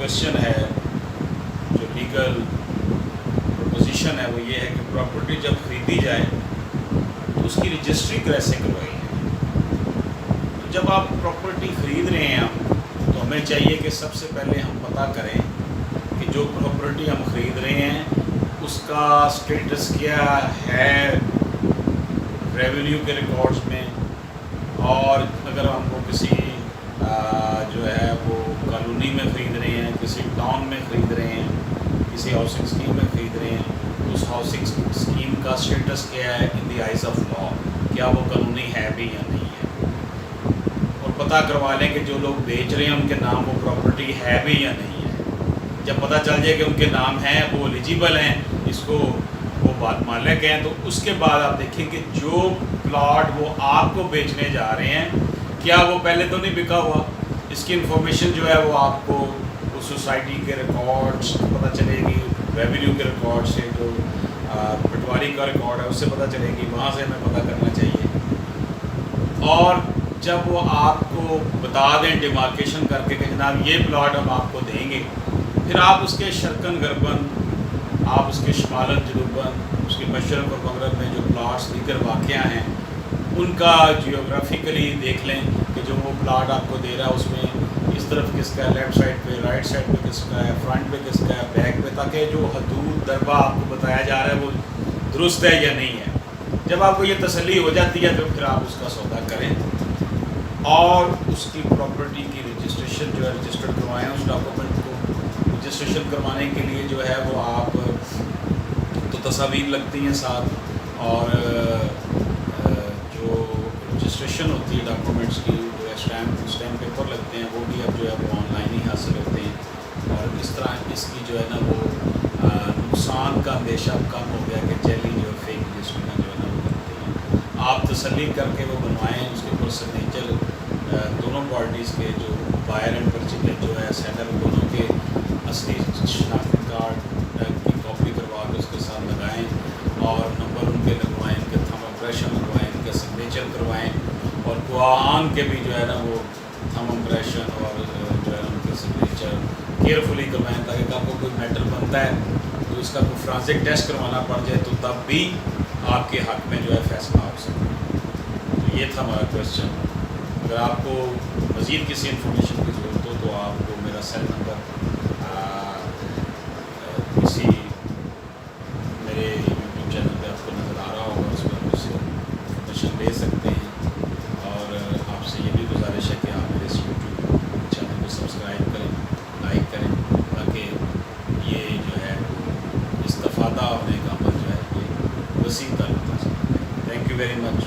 Question ہے, جو legal proposition ہے وہ یہ ہے کہ پراپرٹی جب خریدی جائے تو اس کی رجسٹری کیسے کروائی ہے. تو جب آپ پراپرٹی خرید رہے ہیں تو ہمیں چاہیے کہ سب سے پہلے ہم پتہ کریں کہ جو پراپرٹی ہم خرید رہے ہیں اس کا اسٹیٹس کیا ہے ریونیو کے ریکارڈز میں, اور اگر ہم کو کسی جو ہے وہ کالونی میں خرید رہے ہیں, کسی ٹاؤن میں خرید رہے ہیں, کسی ہاؤسنگ اسکیم میں خرید رہے ہیں, تو اس ہاؤسنگ اسکیم کا اسٹیٹس کیا ہے ان دی آئیز آف لا, کیا وہ قانونی ہے بھی یا نہیں ہے, اور پتہ کروا لیں کہ جو لوگ بیچ رہے ہیں ان کے نام وہ پراپرٹی ہے بھی یا نہیں ہے. جب پتہ چل جائے کہ ان کے نام ہیں, وہ ایلیجیبل ہیں, اس کو وہ بات مالک ہیں, تو اس کے بعد آپ دیکھیں کہ جو پلاٹ وہ آپ کو بیچنے جا رہے ہیں کیا وہ پہلے تو نہیں بکا ہوا. اس کی انفارمیشن جو ہے وہ آپ کو اس سوسائٹی کے ریکارڈز پتہ چلے گی, ریونیو کے ریکارڈ سے, جو پٹواری کا ریکارڈ ہے اس سے پتہ چلے گی, وہاں سے ہمیں پتہ کرنا چاہیے. اور جب وہ آپ کو بتا دیں ڈیمارکیشن کر کے کہ جناب یہ پلاٹ ہم آپ کو دیں گے, پھر آپ اس کے شرقاً غرباً, آپ اس کے شمالاً جنوباً, اس کے مشرق اور مغرب میں جو پلاٹس دیگر واقع ہیں ان کا جیوگرافیکلی دیکھ لیں کہ جو وہ پلاٹ آپ کو دے رہا ہے اس میں اس طرف کس کا ہے, لیفٹ سائڈ پہ, رائٹ سائڈ پہ کس کا ہے, فرنٹ پہ کس کا ہے, بیک پہ, تاکہ جو حدود دربہ آپ کو بتایا جا رہا ہے وہ درست ہے یا نہیں ہے. جب آپ کو یہ تسلی ہو جاتی ہے تو پھر آپ اس کا سودا کریں اور اس کی پراپرٹی کی رجسٹریشن جو ہے رجسٹرڈ کروائیں. اس ڈاکومنٹ کو رجسٹریشن کروانے کے لیے جو ہے وہ آپ تو تصاویر لگتی ہیں ساتھ, اور جو رجسٹریشن ہوتی ہے ڈاکومنٹس کی جو ہے اسٹیمپ پیپر لگتے ہیں وہ بھی اب جو ہے وہ آن لائن ہی حاصل ہوتے ہیں, اور اس طرح اس کی جو ہے نا وہ نقصان کا اندیشہ کم ہو گیا کہ چیلی جو فیک رجسٹریاں جو ہے نا وہ کرتے ہیں. آپ تسلی کر کے وہ بنوائیں, اس کے اوپر سگنیچر دونوں پارٹیز کے, جو بائر اینڈ پرچیزر جو ہے سیلر, دونوں کے اصلی شناختی کارڈ کی کاپی کروا کے اس کے ساتھ لگائیں, اور نمبر ان کے لگوائیں, ان کے تھم امپریشن لگوائیں, ان کے سگنیچر کروائیں, اور گواہان کے بھی جو ہے نا وہ تھم امپریشن اور جو ہے نا ان کے سگنیچر کیئرفلی کروائیں, تاکہ آپ کو کوئی میٹر بنتا ہے تو اس کا کوئی فرانسک ٹیسٹ کروانا پڑ جائے تو تب بھی آپ کے حق میں جو ہے فیصلہ ہو سکے. تو یہ تھا ہمارا کویشچن. اگر آپ کو مزید کسی انفارمیشن کی ضرورت ہو تو آپ کو میرا سیل نمبر کسی میرے یوٹیوب چینل پہ آپ کو نظر آ رہا ہوگا, اس پر مجھ سے انفارمیشن لے سکتے ہیں. اور آپ سے یہ بھی گزارش ہے کہ آپ میرے اس یوٹیوب چینل کو سبسکرائب کریں, لائک کریں, تاکہ یہ جو ہے استفادہ ہونے کا عمل جو ہے یہ وسیع تعلق ہو سکے. Thank you very much.